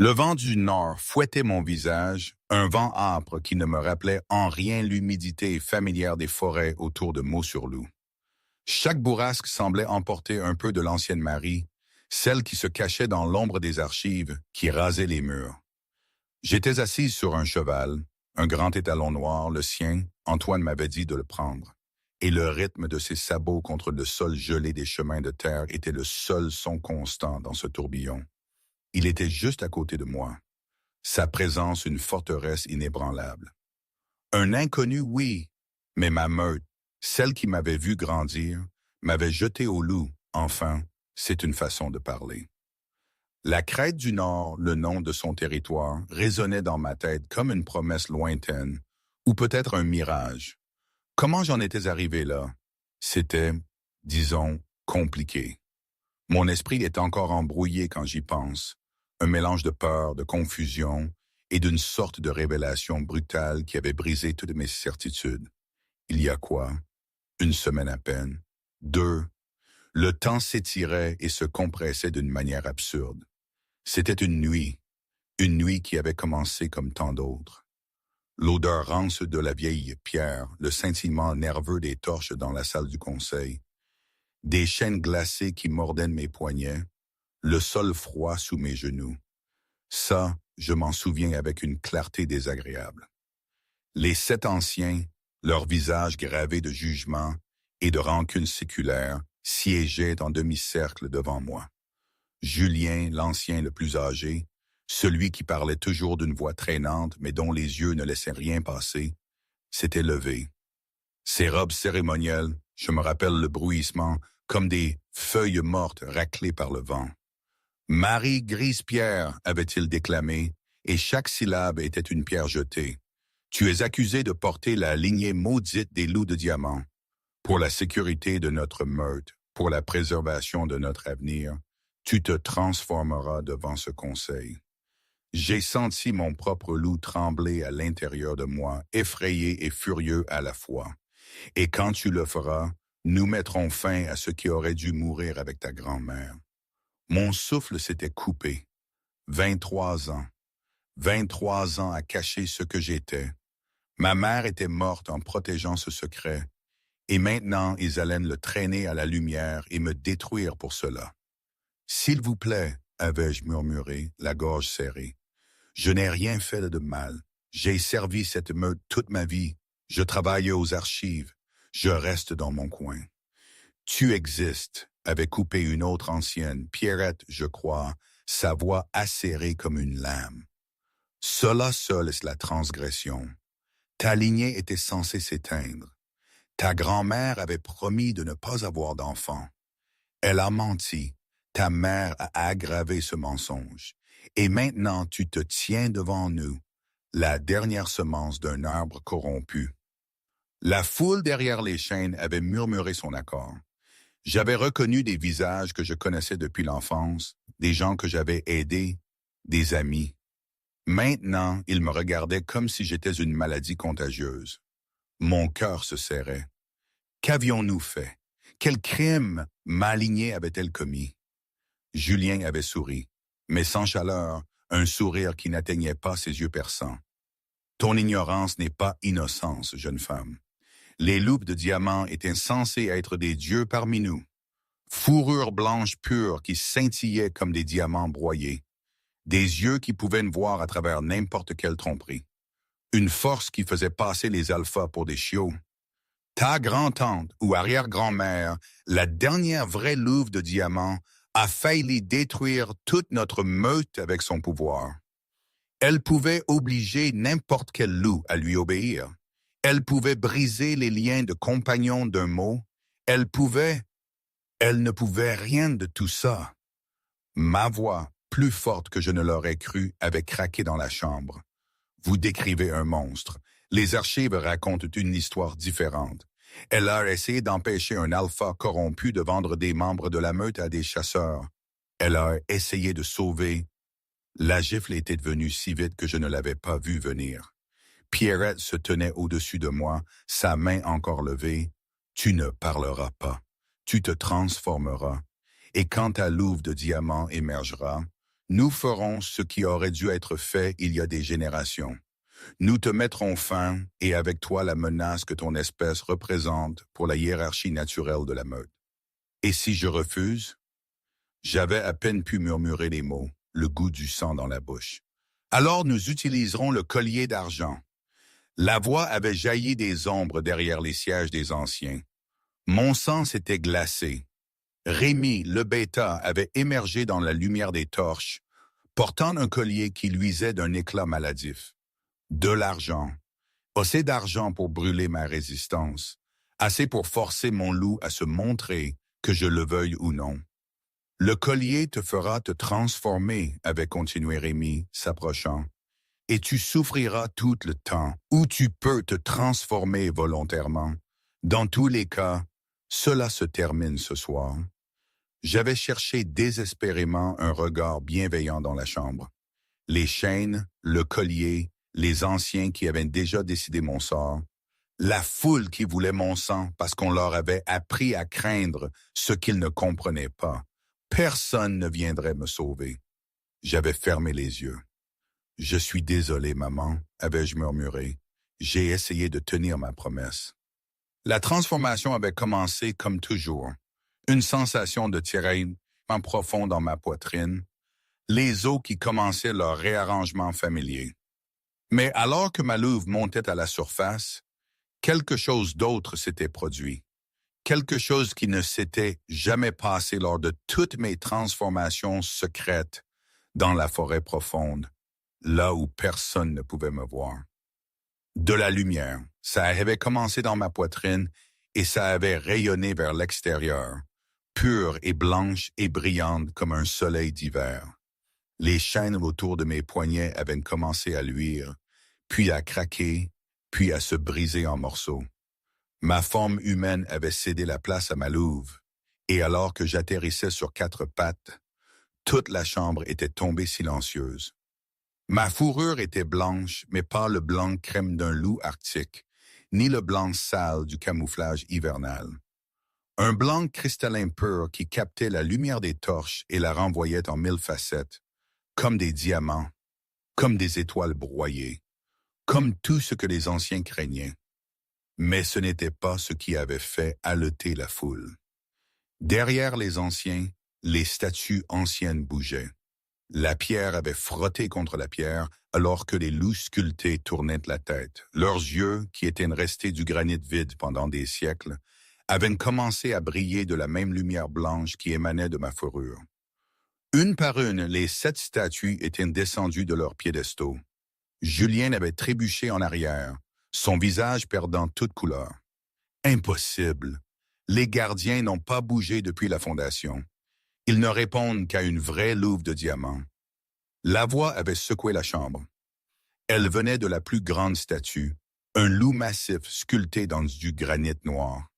Le vent du nord fouettait mon visage, un vent âpre qui ne me rappelait en rien l'humidité familière des forêts autour de Meaux-sur-Loup. Chaque bourrasque semblait emporter un peu de l'ancienne Marie, celle qui se cachait dans l'ombre des archives qui rasaient les murs. J'étais assise sur un cheval, un grand étalon noir, le sien, Antoine m'avait dit de le prendre, et le rythme de ses sabots contre le sol gelé des chemins de terre était le seul son constant dans ce tourbillon. Il était juste à côté de moi, sa présence une forteresse inébranlable. Un inconnu, oui, mais ma meute, celle qui m'avait vu grandir, m'avait jeté au loup, enfin, c'est une façon de parler. La crête du Nord, le nom de son territoire, résonnait dans ma tête comme une promesse lointaine, ou peut-être un mirage. Comment j'en étais arrivé là? C'était, disons, compliqué. Mon esprit est encore embrouillé quand j'y pense, un mélange de peur, de confusion et d'une sorte de révélation brutale qui avait brisé toutes mes certitudes. Il y a quoi? Une semaine à peine? 2. Le temps s'étirait et se compressait d'une manière absurde. C'était une nuit qui avait commencé comme tant d'autres. L'odeur rance de la vieille pierre, le scintillement nerveux des torches dans la salle du conseil, des chaînes glacées qui mordaient mes poignets, le sol froid sous mes genoux. Ça, je m'en souviens avec une clarté désagréable. Les 7 anciens, leurs visages gravés de jugement et de rancune séculaire, siégeaient en demi-cercle devant moi. Julien, l'ancien le plus âgé, celui qui parlait toujours d'une voix traînante mais dont les yeux ne laissaient rien passer, s'était levé. Ses robes cérémonielles, je me rappelle le bruissement, comme des feuilles mortes raclées par le vent. Marie Grisepierre, avait-il déclamé, et chaque syllabe était une pierre jetée. Tu es accusé de porter la lignée maudite des loups de diamant. Pour la sécurité de notre meute, pour la préservation de notre avenir, tu te transformeras devant ce conseil. J'ai senti mon propre loup trembler à l'intérieur de moi, effrayé et furieux à la fois. Et quand tu le feras, nous mettrons fin à ce qui aurait dû mourir avec ta grand-mère. Mon souffle s'était coupé. 23 ans. 23 ans à cacher ce que j'étais. Ma mère était morte en protégeant ce secret. Et maintenant, ils allaient le traîner à la lumière et me détruire pour cela. S'il vous plaît, avais-je murmuré, la gorge serrée. Je n'ai rien fait de mal. J'ai servi cette meute toute ma vie. Je travaille aux archives. Je reste dans mon coin. Tu existes, avait coupé une autre ancienne, Pierrette, je crois, sa voix acérée comme une lame. Cela seul est la transgression. Ta lignée était censée s'éteindre. Ta grand-mère avait promis de ne pas avoir d'enfant. Elle a menti. Ta mère a aggravé ce mensonge. Et maintenant tu te tiens devant nous, la dernière semence d'un arbre corrompu. La foule derrière les chaînes avait murmuré son accord. J'avais reconnu des visages que je connaissais depuis l'enfance, des gens que j'avais aidés, des amis. Maintenant, ils me regardaient comme si j'étais une maladie contagieuse. Mon cœur se serrait. Qu'avions-nous fait? Quel crime ma lignée avait-elle commis? Julien avait souri, mais sans chaleur, un sourire qui n'atteignait pas ses yeux perçants. Ton ignorance n'est pas innocence, jeune femme. Les loupes de diamants étaient censées être des dieux parmi nous. Fourrures blanches pures qui scintillaient comme des diamants broyés. Des yeux qui pouvaient ne voir à travers n'importe quelle tromperie. Une force qui faisait passer les alphas pour des chiots. Ta grand-tante ou arrière-grand-mère, la dernière vraie louve de diamants, a failli détruire toute notre meute avec son pouvoir. Elle pouvait obliger n'importe quel loup à lui obéir. Elle pouvait briser les liens de compagnons d'un mot. Elle ne pouvait rien de tout ça. Ma voix, plus forte que je ne l'aurais cru, avait craqué dans la chambre. Vous décrivez un monstre. Les archives racontent une histoire différente. Elle a essayé d'empêcher un alpha corrompu de vendre des membres de la meute à des chasseurs. Elle a essayé de sauver. La gifle était devenue si vite que je ne l'avais pas vue venir. Pierrette se tenait au-dessus de moi, sa main encore levée. Tu ne parleras pas. Tu te transformeras. Et quand ta louve de diamant émergera, Nous ferons ce qui aurait dû être fait il y a des générations. Nous te mettrons fin et avec toi la menace que ton espèce représente pour la hiérarchie naturelle de la meute. Et si je refuse? J'avais à peine pu murmurer les mots, le goût du sang dans la bouche. Alors nous utiliserons le collier d'argent. La voix avait jailli des ombres derrière les sièges des anciens. Mon sang s'était glacé. Rémi, le bêta, avait émergé dans la lumière des torches, portant un collier qui luisait d'un éclat maladif. De l'argent. Assez d'argent pour brûler ma résistance. Assez pour forcer mon loup à se montrer, que je le veuille ou non. Le collier te fera te transformer, avait continué Rémi, s'approchant. Et tu souffriras tout le temps, ou tu peux te transformer volontairement. Dans tous les cas, cela se termine ce soir. J'avais cherché désespérément un regard bienveillant dans la chambre. Les chaînes, le collier, les anciens qui avaient déjà décidé mon sort, la foule qui voulait mon sang parce qu'on leur avait appris à craindre ce qu'ils ne comprenaient pas. Personne ne viendrait me sauver. J'avais fermé les yeux. « Je suis désolé, maman, avais-je murmuré. J'ai essayé de tenir ma promesse. » La transformation avait commencé comme toujours. Une sensation de tiraillement profond dans ma poitrine, les os qui commençaient leur réarrangement familier. Mais alors que ma louve montait à la surface, quelque chose d'autre s'était produit. Quelque chose qui ne s'était jamais passé lors de toutes mes transformations secrètes dans la forêt profonde, là où personne ne pouvait me voir. De la lumière, ça avait commencé dans ma poitrine et ça avait rayonné vers l'extérieur, pure et blanche et brillante comme un soleil d'hiver. Les chaînes autour de mes poignets avaient commencé à luire, puis à craquer, puis à se briser en morceaux. Ma forme humaine avait cédé la place à ma louve, et alors que j'atterrissais sur 4 pattes, toute la chambre était tombée silencieuse. Ma fourrure était blanche, mais pas le blanc crème d'un loup arctique, ni le blanc sale du camouflage hivernal. Un blanc cristallin pur qui captait la lumière des torches et la renvoyait en 1000 facettes, comme des diamants, comme des étoiles broyées, comme tout ce que les anciens craignaient. Mais ce n'était pas ce qui avait fait haleter la foule. Derrière les anciens, les statues anciennes bougeaient. La pierre avait frotté contre la pierre alors que les loups sculptés tournaient la tête. Leurs yeux, qui étaient restés du granit vide pendant des siècles, avaient commencé à briller de la même lumière blanche qui émanait de ma fourrure. Une par une, les 7 statues étaient descendues de leurs piédestaux. Julien avait trébuché en arrière, son visage perdant toute couleur. Impossible. Les gardiens n'ont pas bougé depuis la fondation. Ils ne répondent qu'à une vraie louve de diamant. La voix avait secoué la chambre. Elle venait de la plus grande statue, un loup massif sculpté dans du granit noir.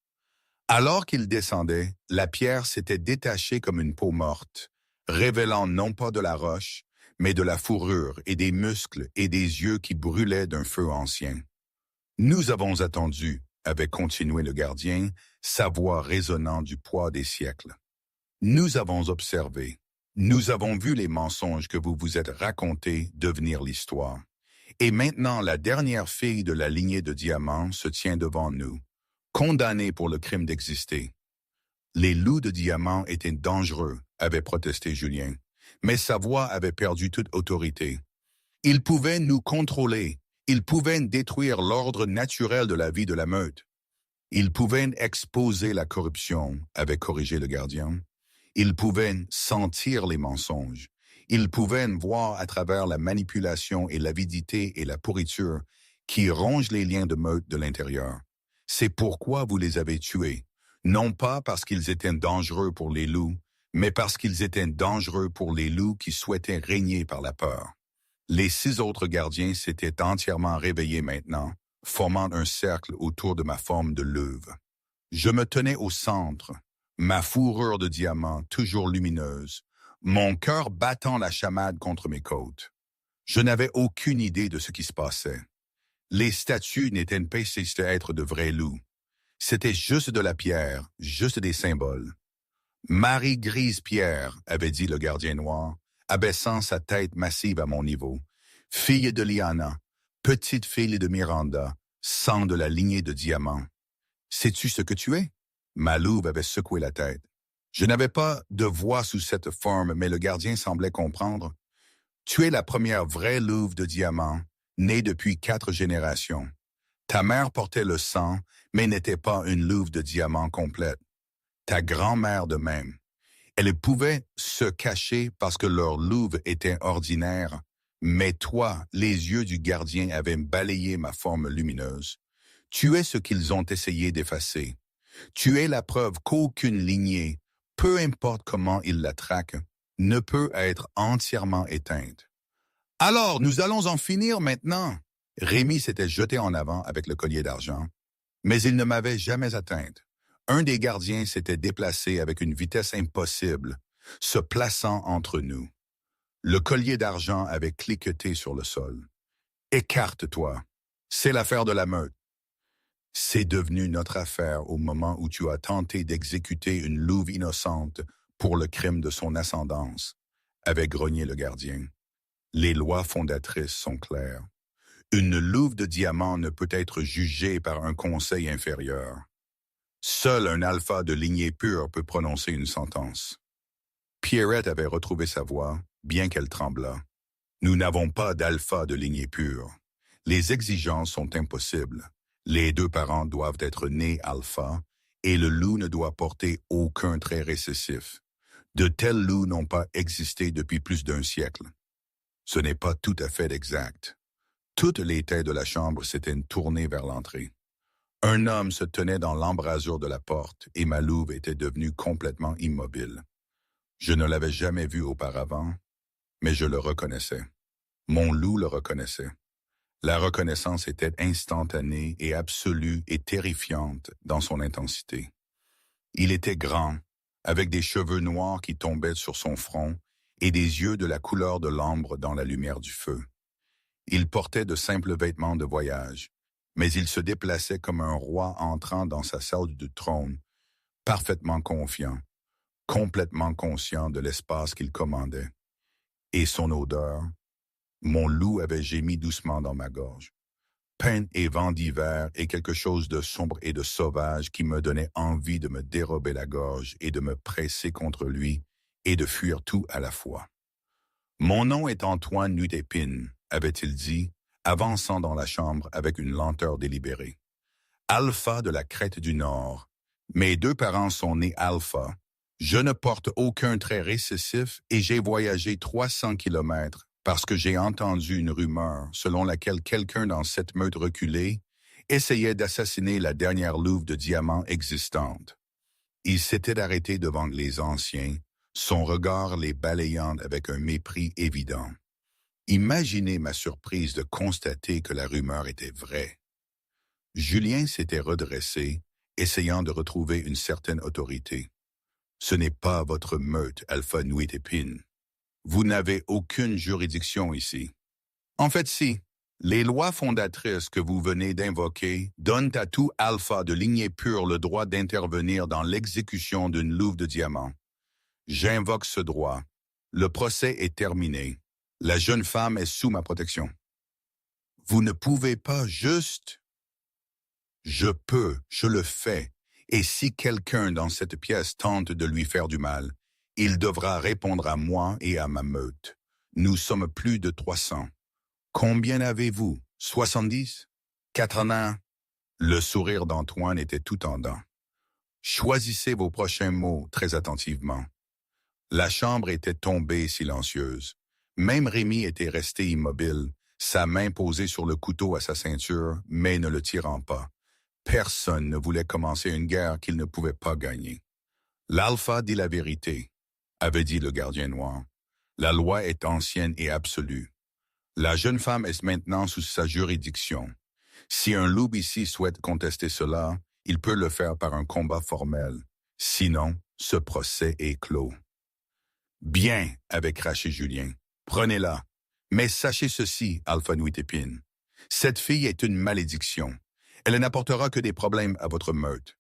Alors qu'il descendait, la pierre s'était détachée comme une peau morte, révélant non pas de la roche, mais de la fourrure et des muscles et des yeux qui brûlaient d'un feu ancien. « Nous avons attendu », avait continué le gardien, sa voix résonnant du poids des siècles. « Nous avons observé. Nous avons vu les mensonges que vous vous êtes racontés devenir l'histoire. Et maintenant, la dernière fille de la lignée de diamants se tient devant nous, condamnée pour le crime d'exister. Les loups de diamants étaient dangereux, avait protesté Julien, mais sa voix avait perdu toute autorité. Ils pouvaient nous contrôler. Ils pouvaient détruire l'ordre naturel de la vie de la meute. Ils pouvaient exposer la corruption, avait corrigé le gardien. Ils pouvaient sentir les mensonges. Ils pouvaient voir à travers la manipulation et l'avidité et la pourriture qui rongent les liens de meute de l'intérieur. C'est pourquoi vous les avez tués, non pas parce qu'ils étaient dangereux pour les loups, mais parce qu'ils étaient dangereux pour les loups qui souhaitaient régner par la peur. Les 6 autres gardiens s'étaient entièrement réveillés maintenant, formant un cercle autour de ma forme de louve. Je me tenais au centre, ma fourrure de diamant toujours lumineuse, mon cœur battant la chamade contre mes côtes. Je n'avais aucune idée de ce qui se passait. Les statues n'étaient pas censées être de vrais loups. C'était juste de la pierre, juste des symboles. « Marie Grise Pierre », avait dit le gardien noir, abaissant sa tête massive à mon niveau. Fille de Liana, petite fille de Miranda, sang de la lignée de diamants. Sais-tu ce que tu es? Ma louve avait secoué la tête. Je n'avais pas de voix sous cette forme, mais le gardien semblait comprendre. Tu es la première vraie louve de diamants, née depuis 4 générations. Ta mère portait le sang, mais n'était pas une louve de diamants complète. Ta grand-mère de même. Elle pouvait se cacher parce que leur louve était ordinaire, mais toi, les yeux du gardien avaient balayé ma forme lumineuse. Tu es ce qu'ils ont essayé d'effacer. Tu es la preuve qu'aucune lignée, peu importe comment ils la traquent, ne peut être entièrement éteinte. Alors, nous allons en finir maintenant. Rémi s'était jeté en avant avec le collier d'argent, mais il ne m'avait jamais atteinte. Un des gardiens s'était déplacé avec une vitesse impossible, se plaçant entre nous. Le collier d'argent avait cliqueté sur le sol. « Écarte-toi. C'est l'affaire de la meute. » « C'est devenu notre affaire au moment où tu as tenté d'exécuter une louve innocente pour le crime de son ascendance, » avait grogné le gardien. Les lois fondatrices sont claires. Une louve de diamant ne peut être jugée par un conseil inférieur. Seul un alpha de lignée pure peut prononcer une sentence. Pierrette avait retrouvé sa voix, bien qu'elle tremblât. Nous n'avons pas d'alpha de lignée pure. Les exigences sont impossibles. Les 2 parents doivent être nés alpha et le loup ne doit porter aucun trait récessif. De tels loups n'ont pas existé depuis plus d'1 siècle. Ce n'est pas tout à fait exact. Toutes les têtes de la chambre s'étaient tournées vers l'entrée. Un homme se tenait dans l'embrasure de la porte et ma louve était devenue complètement immobile. Je ne l'avais jamais vu auparavant, mais je le reconnaissais. Mon loup le reconnaissait. La reconnaissance était instantanée et absolue et terrifiante dans son intensité. Il était grand, avec des cheveux noirs qui tombaient sur son front et des yeux de la couleur de l'ambre dans la lumière du feu. Il portait de simples vêtements de voyage, mais il se déplaçait comme un roi entrant dans sa salle de trône, parfaitement confiant, complètement conscient de l'espace qu'il commandait. Et son odeur, mon loup avait gémi doucement dans ma gorge. Peine et vent d'hiver et quelque chose de sombre et de sauvage qui me donnait envie de me dérober la gorge et de me presser contre lui et de fuir tout à la fois. Mon nom est Antoine Nuit-Épine, avait-il dit, avançant dans la chambre avec une lenteur délibérée. Alpha de la crête du Nord. Mes 2 parents sont nés alpha. Je ne porte aucun trait récessif et j'ai voyagé 300 kilomètres parce que j'ai entendu une rumeur selon laquelle quelqu'un dans cette meute reculée essayait d'assassiner la dernière louve de diamants existante. Il s'était arrêté devant les anciens, son regard les balayant avec un mépris évident. Imaginez ma surprise de constater que la rumeur était vraie. Julien s'était redressé, essayant de retrouver une certaine autorité. Ce n'est pas votre meute, Alpha Nuit-Épine. Vous n'avez aucune juridiction ici. En fait, si. Les lois fondatrices que vous venez d'invoquer donnent à tout alpha de lignée pure le droit d'intervenir dans l'exécution d'une louve de diamants. J'invoque ce droit. Le procès est terminé. La jeune femme est sous ma protection. Vous ne pouvez pas juste... Je peux, je le fais. Et si quelqu'un dans cette pièce tente de lui faire du mal, il devra répondre à moi et à ma meute. Nous sommes plus de 300. Combien avez-vous? 70? 80? Le sourire d'Antoine était tout en dents. Choisissez vos prochains mots très attentivement. La chambre était tombée silencieuse. Même Rémi était resté immobile, sa main posée sur le couteau à sa ceinture, mais ne le tirant pas. Personne ne voulait commencer une guerre qu'il ne pouvait pas gagner. L'alpha dit la vérité, avait dit le gardien noir. La loi est ancienne et absolue. La jeune femme est maintenant sous sa juridiction. Si un loup ici souhaite contester cela, il peut le faire par un combat formel. Sinon, ce procès est clos. Bien, avait craché Julien. Prenez-la. Mais sachez ceci, Alpha Nuit-Épine. Cette fille est une malédiction. Elle n'apportera que des problèmes à votre meute.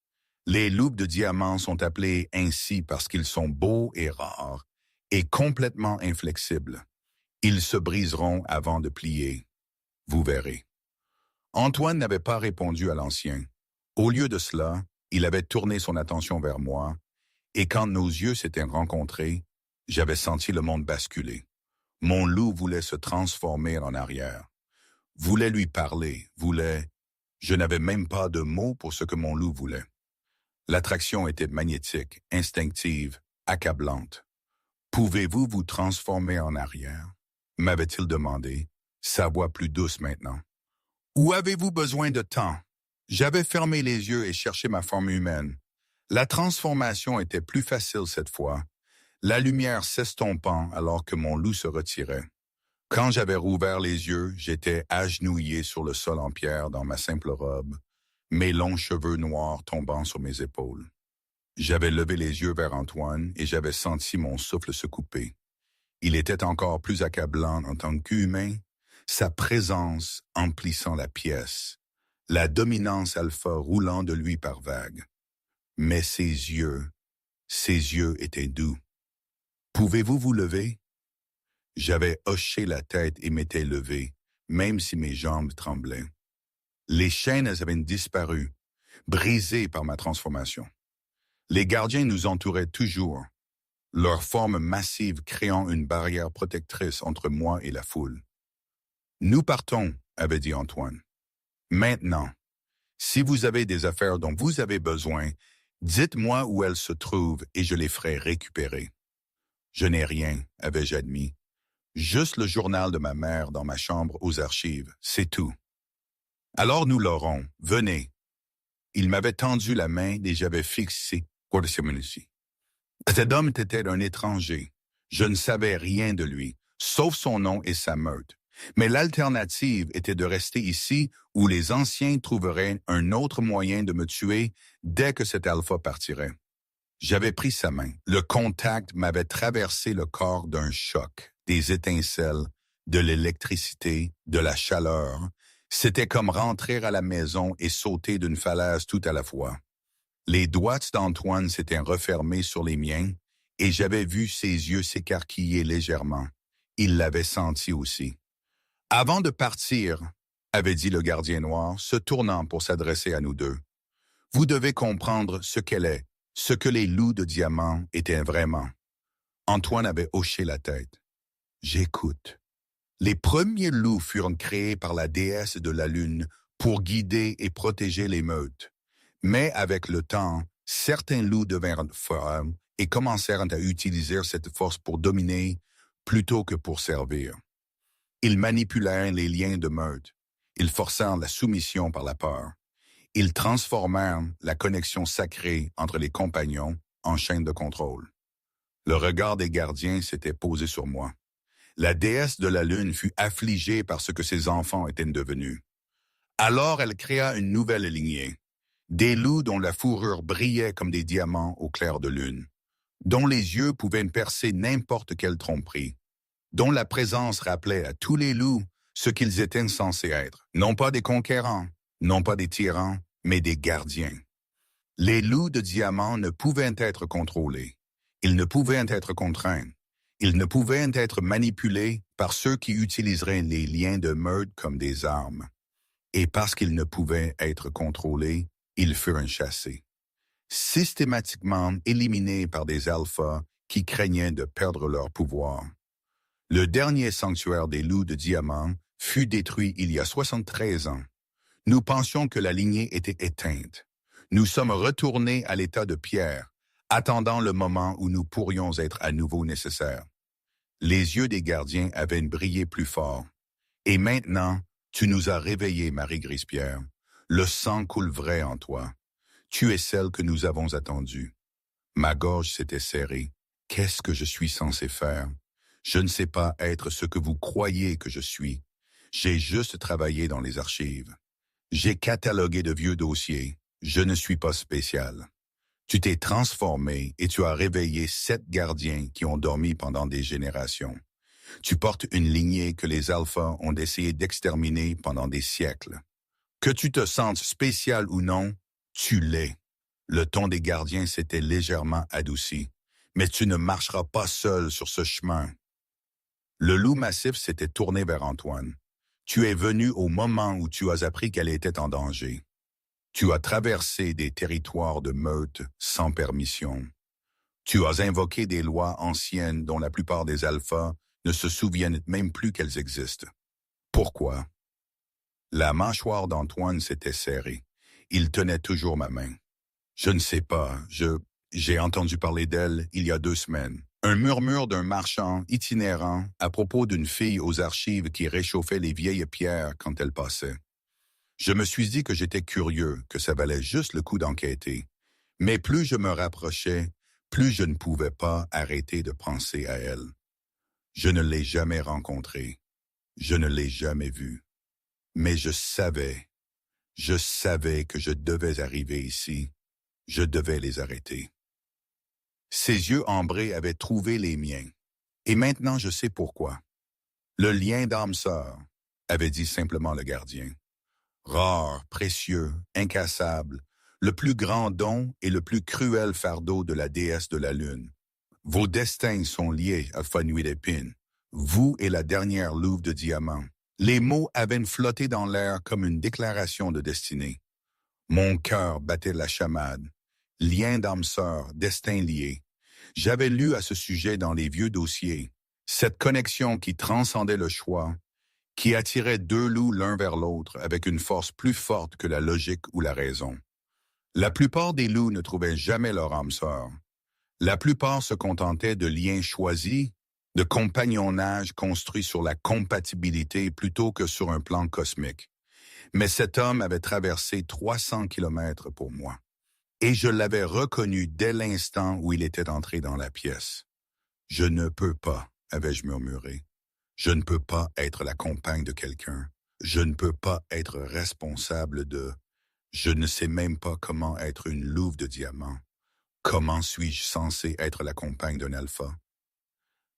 Les loups de diamants sont appelés ainsi parce qu'ils sont beaux et rares, et complètement inflexibles. Ils se briseront avant de plier. Vous verrez. Antoine n'avait pas répondu à l'ancien. Au lieu de cela, il avait tourné son attention vers moi, et quand nos yeux s'étaient rencontrés, j'avais senti le monde basculer. Mon loup voulait se transformer en arrière, voulait lui parler, voulait... Je n'avais même pas de mots pour ce que mon loup voulait. L'attraction était magnétique, instinctive, accablante. « Pouvez-vous vous transformer en arrière ?» m'avait-il demandé, sa voix plus douce maintenant. « Ou avez-vous besoin de temps ?» J'avais fermé les yeux et cherché ma forme humaine. La transformation était plus facile cette fois, la lumière s'estompant alors que mon loup se retirait. Quand j'avais rouvert les yeux, j'étais agenouillé sur le sol en pierre dans ma simple robe, mes longs cheveux noirs tombant sur mes épaules. J'avais levé les yeux vers Antoine et j'avais senti mon souffle se couper. Il était encore plus accablant en tant qu'humain, sa présence emplissant la pièce, la dominance alpha roulant de lui par vagues. Mais ses yeux étaient doux. « Pouvez-vous vous lever ?» J'avais hoché la tête et m'étais levé, même si mes jambes tremblaient. Les chaînes avaient disparu, brisées par ma transformation. Les gardiens nous entouraient toujours, leur forme massive créant une barrière protectrice entre moi et la foule. « Nous partons, » avait dit Antoine. « Maintenant, si vous avez des affaires dont vous avez besoin, dites-moi où elles se trouvent et je les ferai récupérer. » Je n'ai rien, avais-je admis. Juste le journal de ma mère dans ma chambre aux archives, c'est tout. Alors nous l'aurons, venez. Il m'avait tendu la main et j'avais fixé. Cet homme était un étranger. Je ne savais rien de lui, sauf son nom et sa meute. Mais l'alternative était de rester ici où les anciens trouveraient un autre moyen de me tuer dès que cet alpha partirait. J'avais pris sa main. Le contact m'avait traversé le corps d'un choc, des étincelles, de l'électricité, de la chaleur. C'était comme rentrer à la maison et sauter d'une falaise tout à la fois. Les doigts d'Antoine s'étaient refermés sur les miens et j'avais vu ses yeux s'écarquiller légèrement. Il l'avait senti aussi. « Avant de partir, » avait dit le gardien noir, se tournant pour s'adresser à nous deux, « vous devez comprendre ce qu'elle est, ce que les loups de diamant étaient vraiment. » Antoine avait hoché la tête. « J'écoute. Les premiers loups furent créés par la déesse de la lune pour guider et protéger les meutes. Mais avec le temps, certains loups devinrent forts et commencèrent à utiliser cette force pour dominer plutôt que pour servir. Ils manipulèrent les liens de meute. Ils forcèrent la soumission par la peur. Ils transformèrent la connexion sacrée entre les compagnons en chaîne de contrôle. Le regard des gardiens s'était posé sur moi. La déesse de la lune fut affligée par ce que ses enfants étaient devenus. Alors elle créa une nouvelle lignée, des loups dont la fourrure brillait comme des diamants au clair de lune, dont les yeux pouvaient percer n'importe quelle tromperie, dont la présence rappelait à tous les loups ce qu'ils étaient censés être, non pas des conquérants, non pas des tyrans, mais des gardiens. Les loups de diamant ne pouvaient être contrôlés, ils ne pouvaient être contraints, ils ne pouvaient être manipulés par ceux qui utiliseraient les liens de meute comme des armes. Et parce qu'ils ne pouvaient être contrôlés, ils furent chassés, systématiquement éliminés par des alphas qui craignaient de perdre leur pouvoir. Le dernier sanctuaire des loups de diamant fut détruit il y a 73 ans. Nous pensions que la lignée était éteinte. Nous sommes retournés à l'état de pierre, attendant le moment où nous pourrions être à nouveau nécessaires. Les yeux des gardiens avaient brillé plus fort. Et maintenant, tu nous as réveillés, Marie Grispierre. Le sang coule vrai en toi. Tu es celle que nous avons attendue. Ma gorge s'était serrée. Qu'est-ce que je suis censé faire? Je ne sais pas être ce que vous croyez que je suis. J'ai juste travaillé dans les archives. J'ai catalogué de vieux dossiers. Je ne suis pas spécial. Tu t'es transformé et tu as réveillé 7 gardiens qui ont dormi pendant des générations. Tu portes une lignée que les alphas ont essayé d'exterminer pendant des siècles. Que tu te sentes spécial ou non, tu l'es. Le ton des gardiens s'était légèrement adouci, Mais tu ne marcheras pas seul sur ce chemin. Le loup massif s'était tourné vers Antoine. Tu es venu au moment où tu as appris qu'elle était en danger. Tu as traversé des territoires de meute sans permission. Tu as invoqué des lois anciennes dont la plupart des alphas ne se souviennent même plus qu'elles existent. Pourquoi? La mâchoire d'Antoine s'était serrée. Il tenait toujours ma main. Je ne sais pas, j'ai entendu parler d'elle il y a 2 semaines. Un murmure d'un marchand itinérant à propos d'une fille aux archives qui réchauffait les vieilles pierres quand elle passait. Je me suis dit que j'étais curieux, que ça valait juste le coup d'enquêter. Mais plus je me rapprochais, plus je ne pouvais pas arrêter de penser à elle. Je ne l'ai jamais rencontrée. Je ne l'ai jamais vue. Mais je savais que je devais arriver ici. Je devais les arrêter. Ses yeux ambrés avaient trouvé les miens. Et maintenant je sais pourquoi. Le lien d'âme-sœur, avait dit simplement le gardien. Rare, précieux, incassable, le plus grand don et le plus cruel fardeau de la déesse de la lune. Vos destins sont liés à Fanuilépine, vous et la dernière louve de diamant. Les mots avaient flotté dans l'air comme une déclaration de destinée. Mon cœur battait la chamade. Lien d'âme-sœur, destin lié. J'avais lu à ce sujet dans les vieux dossiers. Cette connexion qui transcendait le choix, qui attirait 2 loups l'un vers l'autre avec une force plus forte que la logique ou la raison. La plupart des loups ne trouvaient jamais leur âme sœur. La plupart se contentaient de liens choisis, de compagnonnage construit sur la compatibilité plutôt que sur un plan cosmique. Mais cet homme avait traversé 300 kilomètres pour moi. Et je l'avais reconnu dès l'instant où il était entré dans la pièce. Je ne peux pas, avais-je murmuré. Je ne peux pas être la compagne de quelqu'un. Je ne peux pas être responsable de... Je ne sais même pas comment être une louve de diamant. Comment suis-je censé être la compagne d'un alpha?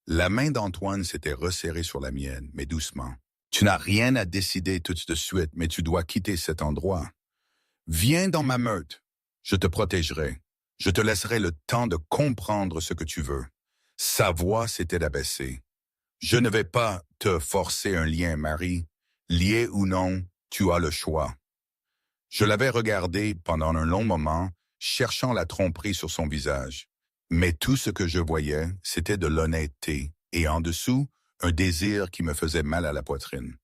La main d'Antoine s'était resserrée sur la mienne, mais doucement. Tu n'as rien à décider tout de suite, mais tu dois quitter cet endroit. Viens dans ma meute. Je te protégerai. Je te laisserai le temps de comprendre ce que tu veux. Sa voix s'était abaissée. Je ne vais pas te forcer un lien, Marie. Lié ou non, tu as le choix. Je l'avais regardé pendant un long moment, cherchant la tromperie sur son visage. Mais tout ce que je voyais, c'était de l'honnêteté, et en dessous, un désir qui me faisait mal à la poitrine.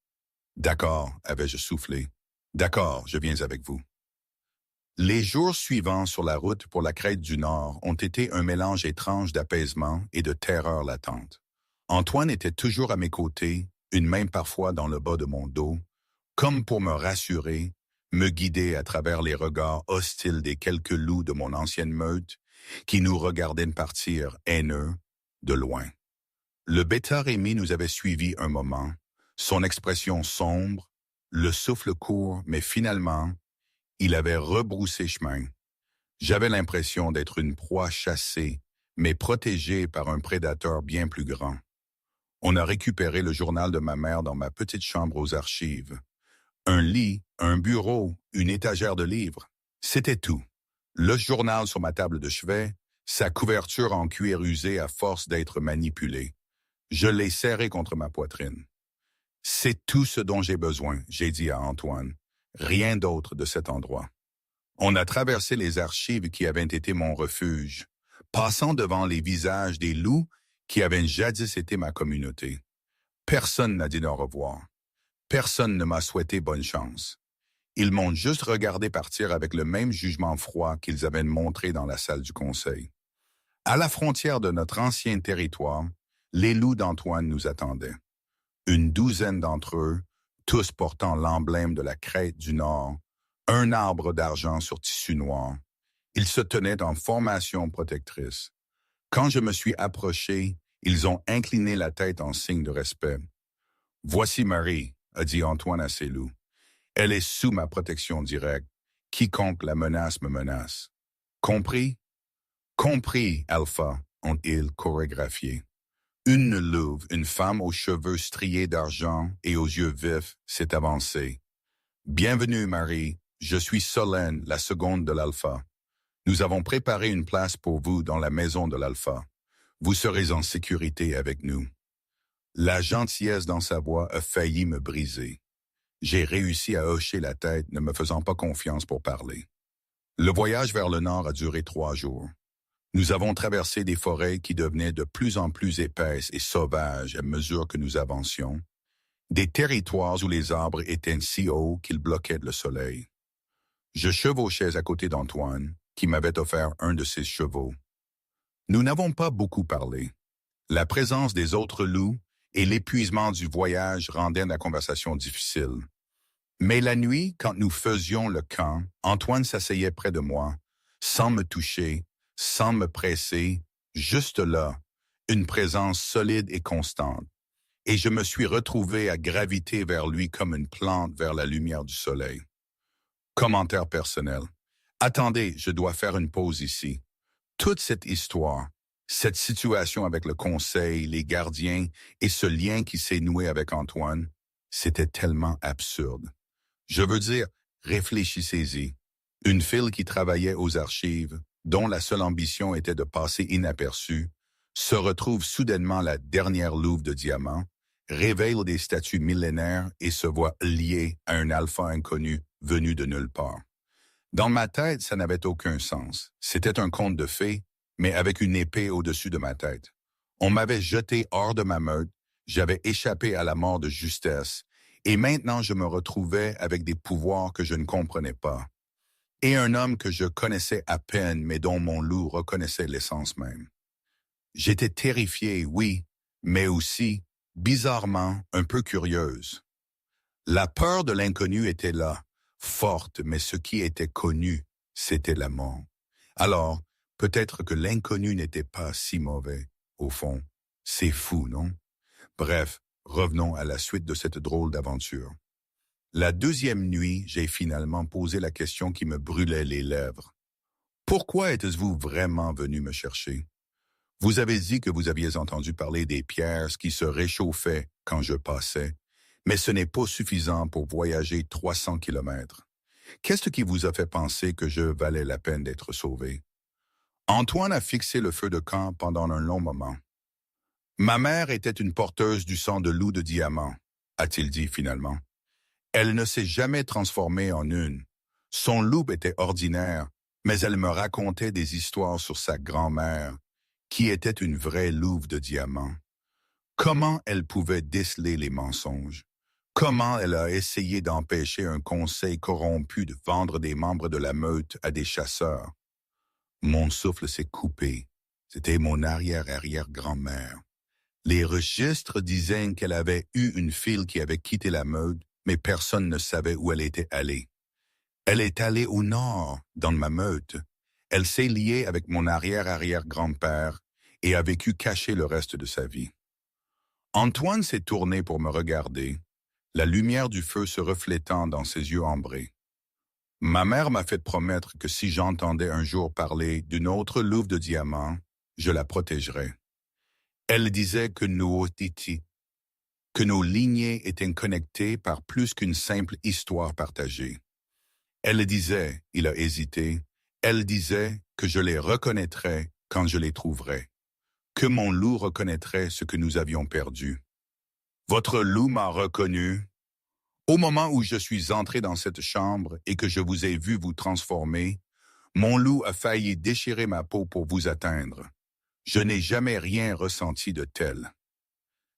D'accord, avais-je soufflé. D'accord, je viens avec vous. Les jours suivants sur la route pour la crête du Nord ont été un mélange étrange d'apaisement et de terreur latente. Antoine était toujours à mes côtés, une main parfois dans le bas de mon dos, comme pour me rassurer, me guider à travers les regards hostiles des quelques loups de mon ancienne meute qui nous regardaient partir haineux, de loin. Le bêta Rémi nous avait suivis un moment, son expression sombre, le souffle court, mais finalement, il avait rebroussé chemin. J'avais l'impression d'être une proie chassée, mais protégée par un prédateur bien plus grand. On a récupéré le journal de ma mère dans ma petite chambre aux archives. Un lit, un bureau, une étagère de livres. C'était tout. Le journal sur ma table de chevet, sa couverture en cuir usé à force d'être manipulée. Je l'ai serré contre ma poitrine. C'est tout ce dont j'ai besoin, j'ai dit à Antoine. Rien d'autre de cet endroit. On a traversé les archives qui avaient été mon refuge, passant devant les visages des loups qui avaient jadis été ma communauté. Personne n'a dit au revoir. Personne ne m'a souhaité bonne chance. Ils m'ont juste regardé partir avec le même jugement froid qu'ils avaient montré dans la salle du conseil. À la frontière de notre ancien territoire, les loups d'Antoine nous attendaient. Une douzaine d'entre eux, tous portant l'emblème de la crête du Nord, un arbre d'argent sur tissu noir. Ils se tenaient en formation protectrice. Quand je me suis approché, ils ont incliné la tête en signe de respect. « Voici Marie », a dit Antoine à ses loups. « Elle est sous ma protection directe. Quiconque la menace me menace. » Compris? Compris, Alpha, ont-ils chorégraphié. Une louve, une femme aux cheveux striés d'argent et aux yeux vifs, s'est avancée. « Bienvenue, Marie. Je suis Solène, la seconde de l'Alpha. Nous avons préparé une place pour vous dans la maison de l'Alpha. Vous serez en sécurité avec nous. La gentillesse dans sa voix a failli me briser. J'ai réussi à hocher la tête, ne me faisant pas confiance pour parler. Le voyage vers le nord a duré 3 jours. Nous avons traversé des forêts qui devenaient de plus en plus épaisses et sauvages à mesure que nous avancions, des territoires où les arbres étaient si hauts qu'ils bloquaient le soleil. Je chevauchais à côté d'Antoine, qui m'avait offert un de ses chevaux. Nous n'avons pas beaucoup parlé. La présence des autres loups et l'épuisement du voyage rendaient la conversation difficile. Mais la nuit, quand nous faisions le camp, Antoine s'asseyait près de moi, sans me toucher, sans me presser, juste là, une présence solide et constante. Et je me suis retrouvé à graviter vers lui comme une plante vers la lumière du soleil. Commentaire personnel. Attendez, je dois faire une pause ici. Toute cette histoire, cette situation avec le conseil, les gardiens et ce lien qui s'est noué avec Antoine, c'était tellement absurde. Je veux dire, réfléchissez-y. Une fille qui travaillait aux archives, dont la seule ambition était de passer inaperçue, se retrouve soudainement la dernière louve de diamants, révèle des statues millénaires et se voit liée à un alpha inconnu venu de nulle part. Dans ma tête, ça n'avait aucun sens. C'était un conte de fées, mais avec une épée au-dessus de ma tête. On m'avait jeté hors de ma meute, j'avais échappé à la mort de justesse, et maintenant je me retrouvais avec des pouvoirs que je ne comprenais pas. Et un homme que je connaissais à peine, mais dont mon loup reconnaissait l'essence même. J'étais terrifiée, oui, mais aussi, bizarrement, un peu curieuse. La peur de l'inconnu était là, forte, mais ce qui était connu, c'était la mort. Alors, peut-être que l'inconnu n'était pas si mauvais, au fond. C'est fou, non? Bref, revenons à la suite de cette drôle d'aventure. La deuxième nuit, j'ai finalement posé la question qui me brûlait les lèvres. Pourquoi êtes-vous vraiment venu me chercher? Vous avez dit que vous aviez entendu parler des pierres qui se réchauffaient quand je passais, mais ce n'est pas suffisant pour voyager 300 kilomètres. Qu'est-ce qui vous a fait penser que je valais la peine d'être sauvé? Antoine a fixé le feu de camp pendant un long moment. Ma mère était une porteuse du sang de loup de diamant, a-t-il dit finalement. Elle ne s'est jamais transformée en une. Son loup était ordinaire, mais elle me racontait des histoires sur sa grand-mère, qui était une vraie louve de diamant. Comment elle pouvait déceler les mensonges? Comment elle a essayé d'empêcher un conseil corrompu de vendre des membres de la meute à des chasseurs? Mon souffle s'est coupé. C'était mon arrière-arrière-grand-mère. Les registres disaient qu'elle avait eu une fille qui avait quitté la meute, mais personne ne savait où elle était allée. Elle est allée au nord, dans ma meute. Elle s'est liée avec mon arrière-arrière-grand-père et a vécu caché le reste de sa vie. Antoine s'est tourné pour me regarder, la lumière du feu se reflétant dans ses yeux ambrés. Ma mère m'a fait promettre que si j'entendais un jour parler d'une autre louve de diamant, je la protégerais. Elle disait que que nos lignées étaient connectées par plus qu'une simple histoire partagée. Elle disait, il a hésité, elle disait que je les reconnaîtrais quand je les trouverais, que mon loup reconnaîtrait ce que nous avions perdu. Votre loup m'a reconnu. Au moment où je suis entré dans cette chambre et que je vous ai vu vous transformer, mon loup a failli déchirer ma peau pour vous atteindre. Je n'ai jamais rien ressenti de tel.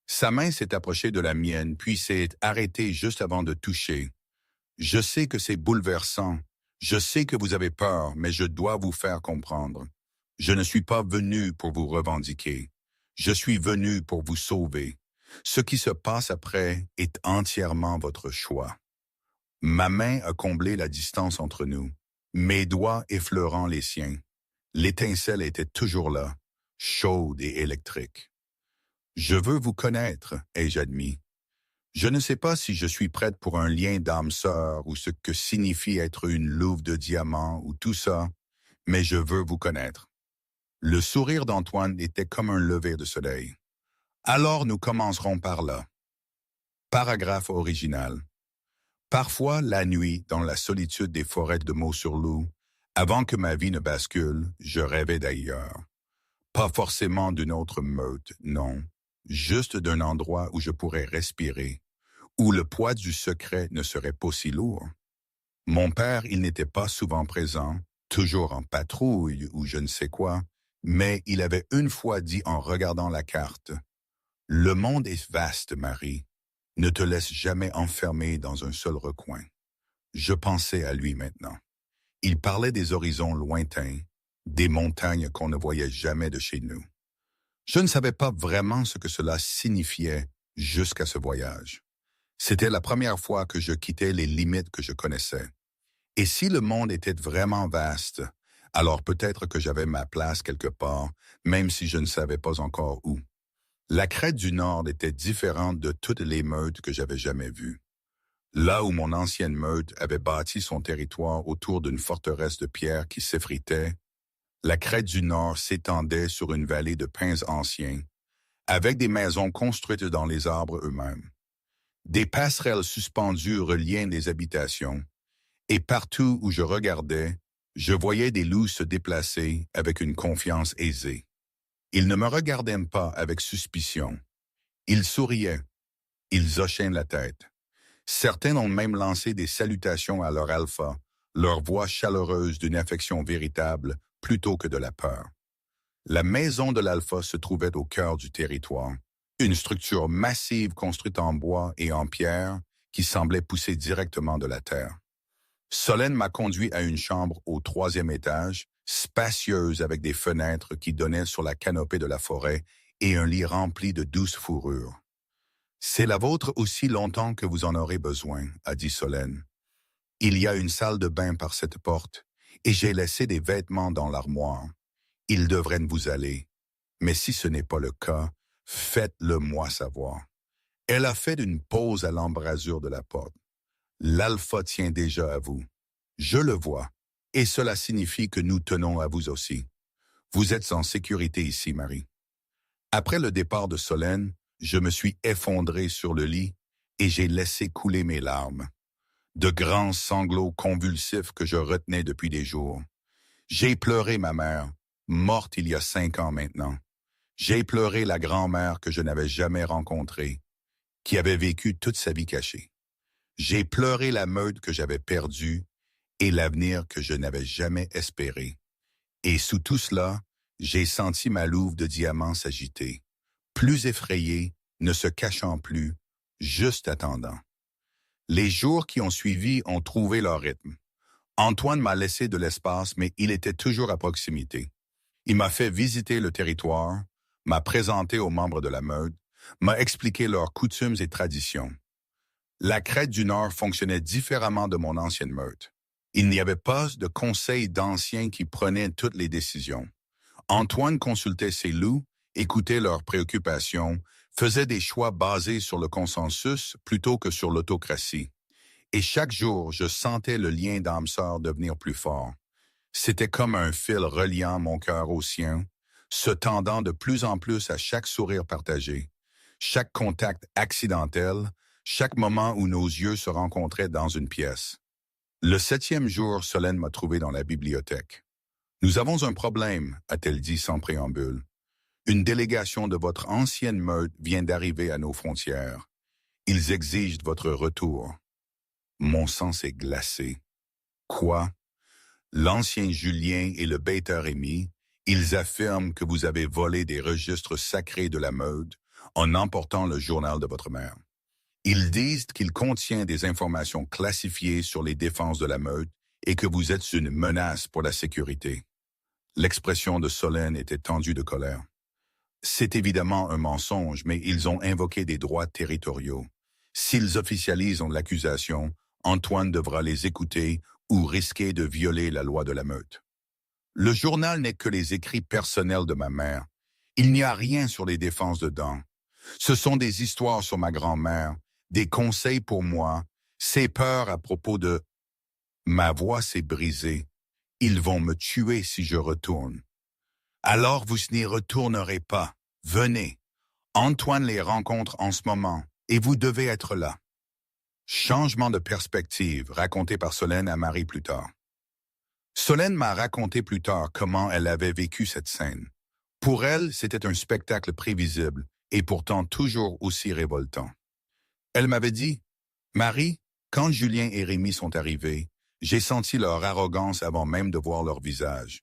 Sa main s'est approchée de la mienne, puis s'est arrêtée juste avant de toucher. Je sais que c'est bouleversant. Je sais que vous avez peur, mais je dois vous faire comprendre. Je ne suis pas venu pour vous revendiquer. Je suis venu pour vous sauver. Ce qui se passe après est entièrement votre choix. Ma main a comblé la distance entre nous, mes doigts effleurant les siens. L'étincelle était toujours là, chaude et électrique. Je veux vous connaître, ai-je admis. Je ne sais pas si je suis prête pour un lien d'âme sœur ou ce que signifie être une louve de diamant ou tout ça, mais je veux vous connaître. Le sourire d'Antoine était comme un lever de soleil. Alors nous commencerons par là. Paragraphe original. Parfois, la nuit, dans la solitude des forêts de Meaux-sur-Loup, avant que ma vie ne bascule, je rêvais d'ailleurs. Pas forcément d'une autre meute, non. Juste d'un endroit où je pourrais respirer, où le poids du secret ne serait pas si lourd. Mon père, il n'était pas souvent présent, toujours en patrouille ou je ne sais quoi, mais il avait une fois dit en regardant la carte, le monde est vaste, Marie. Ne te laisse jamais enfermer dans un seul recoin. Je pensais à lui maintenant. Il parlait des horizons lointains, des montagnes qu'on ne voyait jamais de chez nous. Je ne savais pas vraiment ce que cela signifiait jusqu'à ce voyage. C'était la première fois que je quittais les limites que je connaissais. Et si le monde était vraiment vaste, alors peut-être que j'avais ma place quelque part, même si je ne savais pas encore où. La crête du Nord était différente de toutes les meutes que j'avais jamais vues. Là où mon ancienne meute avait bâti son territoire autour d'une forteresse de pierre qui s'effritait, la crête du Nord s'étendait sur une vallée de pins anciens, avec des maisons construites dans les arbres eux-mêmes. Des passerelles suspendues reliaient les habitations, et partout où je regardais, je voyais des loups se déplacer avec une confiance aisée. Ils ne me regardaient pas avec suspicion. Ils souriaient. Ils hochaient la tête. Certains ont même lancé des salutations à leur alpha, leur voix chaleureuse d'une affection véritable plutôt que de la peur. La maison de l'alpha se trouvait au cœur du territoire, une structure massive construite en bois et en pierre qui semblait pousser directement de la terre. Solène m'a conduit à une chambre au 3e étage, spacieuse avec des fenêtres qui donnaient sur la canopée de la forêt et un lit rempli de douces fourrures. « C'est la vôtre aussi longtemps que vous en aurez besoin, » a dit Solène. « Il y a une salle de bain par cette porte, et j'ai laissé des vêtements dans l'armoire. Ils devraient vous aller, mais si ce n'est pas le cas, faites-le moi savoir. » Elle a fait une pause à l'embrasure de la porte. « L'alpha tient déjà à vous. Je le vois, et cela signifie que nous tenons à vous aussi. Vous êtes en sécurité ici, Marie. » Après le départ de Solène, je me suis effondré sur le lit et j'ai laissé couler mes larmes. De grands sanglots convulsifs que je retenais depuis des jours. J'ai pleuré ma mère, morte il y a 5 ans maintenant. J'ai pleuré la grand-mère que je n'avais jamais rencontrée, qui avait vécu toute sa vie cachée. J'ai pleuré la meute que j'avais perdue et l'avenir que je n'avais jamais espéré. Et sous tout cela, j'ai senti ma louve de diamants s'agiter, plus effrayée, ne se cachant plus, juste attendant. Les jours qui ont suivi ont trouvé leur rythme. Antoine m'a laissé de l'espace, mais il était toujours à proximité. Il m'a fait visiter le territoire, m'a présenté aux membres de la meute, m'a expliqué leurs coutumes et traditions. La crête du Nord fonctionnait différemment de mon ancienne meute. Il n'y avait pas de conseil d'anciens qui prenaient toutes les décisions. Antoine consultait ses loups, écoutait leurs préoccupations, faisait des choix basés sur le consensus plutôt que sur l'autocratie. Et chaque jour, je sentais le lien d'âme-sœur devenir plus fort. C'était comme un fil reliant mon cœur au sien, se tendant de plus en plus à chaque sourire partagé, chaque contact accidentel, chaque moment où nos yeux se rencontraient dans une pièce. Le 7e jour, Solène m'a trouvé dans la bibliothèque. « Nous avons un problème », a-t-elle dit sans préambule. « Une délégation de votre ancienne meute vient d'arriver à nos frontières. Ils exigent votre retour. » Mon sang s'est glacé. Quoi? L'ancien Julien et le bêteur Rémy, ils affirment que vous avez volé des registres sacrés de la meute en emportant le journal de votre mère. Ils disent qu'il contient des informations classifiées sur les défenses de la meute et que vous êtes une menace pour la sécurité. L'expression de Solène était tendue de colère. C'est évidemment un mensonge, mais ils ont invoqué des droits territoriaux. S'ils officialisent l'accusation, Antoine devra les écouter ou risquer de violer la loi de la meute. Le journal n'est que les écrits personnels de ma mère. Il n'y a rien sur les défenses dedans. Ce sont des histoires sur ma grand-mère, des conseils pour moi, ses peurs à propos de... Ma voix s'est brisée. Ils vont me tuer si je retourne. Alors vous n'y retournerez pas. Venez. Antoine les rencontre en ce moment et vous devez être là. Changement de perspective, raconté par Solène à Marie plus tard. Solène m'a raconté plus tard comment elle avait vécu cette scène. Pour elle, c'était un spectacle prévisible et pourtant toujours aussi révoltant. Elle m'avait dit, « Marie, quand Julien et Rémi sont arrivés, j'ai senti leur arrogance avant même de voir leur visage.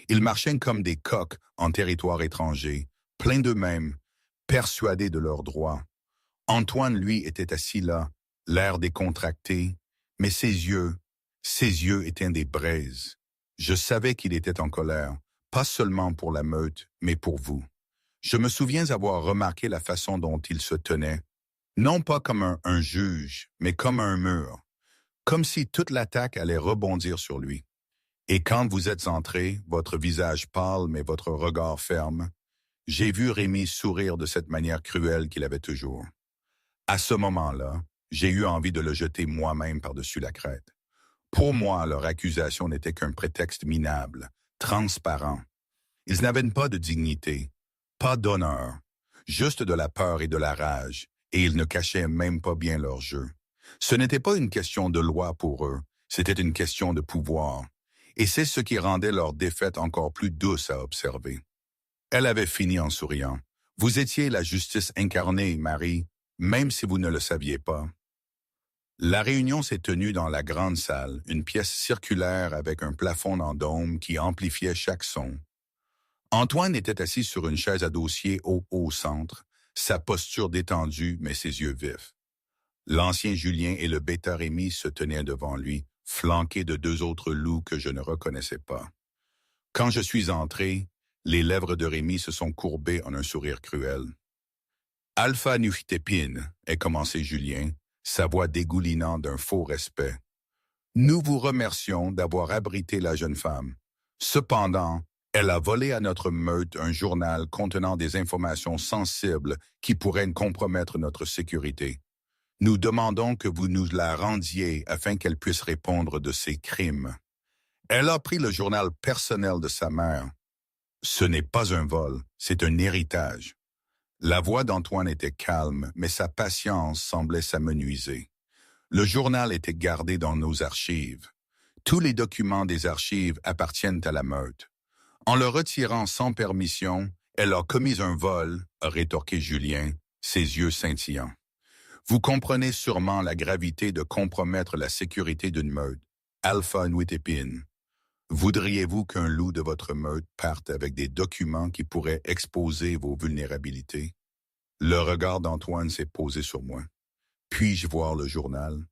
Ils marchaient comme des coqs en territoire étranger, pleins d'eux-mêmes, persuadés de leurs droits. Antoine, lui, était assis là, l'air décontracté, mais ses yeux étaient des braises. Je savais qu'il était en colère, pas seulement pour la meute, mais pour vous. Je me souviens avoir remarqué la façon dont il se tenait, non pas comme un juge, mais comme un mur, comme si toute l'attaque allait rebondir sur lui. Et quand vous êtes entré, votre visage pâle mais votre regard ferme, j'ai vu Rémi sourire de cette manière cruelle qu'il avait toujours. À ce moment-là, j'ai eu envie de le jeter moi-même par-dessus la crête. Pour moi, leur accusation n'était qu'un prétexte minable, transparent. Ils n'avaient pas de dignité, pas d'honneur, juste de la peur et de la rage, et ils ne cachaient même pas bien leur jeu. Ce n'était pas une question de loi pour eux, c'était une question de pouvoir. Et c'est ce qui rendait leur défaite encore plus douce à observer. Elle avait fini en souriant. Vous étiez la justice incarnée, Marie, même si vous ne le saviez pas. La réunion s'est tenue dans la grande salle, une pièce circulaire avec un plafond en dôme qui amplifiait chaque son. Antoine était assis sur une chaise à dossier au centre, sa posture détendue mais ses yeux vifs. L'ancien Julien et le bêta Rémi se tenaient devant lui, flanqués de deux autres loups que je ne reconnaissais pas. Quand je suis entré, les lèvres de Rémi se sont courbées en un sourire cruel. « Alpha Nuitépine » est commencé Julien, sa voix dégoulinant d'un faux respect. « Nous vous remercions d'avoir abrité la jeune femme. Cependant, elle a volé à notre meute un journal contenant des informations sensibles qui pourraient compromettre notre sécurité. Nous demandons que vous nous la rendiez afin qu'elle puisse répondre de ses crimes. Elle a pris le journal personnel de sa mère. Ce n'est pas un vol, c'est un héritage. » La voix d'Antoine était calme, mais sa patience semblait s'amenuiser. Le journal était gardé dans nos archives. Tous les documents des archives appartiennent à la meute. En le retirant sans permission, elle a commis un vol, a rétorqué Julien, ses yeux scintillants. Vous comprenez sûrement la gravité de compromettre la sécurité d'une meute. Alpha Nuitépine. Voudriez-vous qu'un loup de votre meute parte avec des documents qui pourraient exposer vos vulnérabilités? Le regard d'Antoine s'est posé sur moi. Puis-je voir le journal?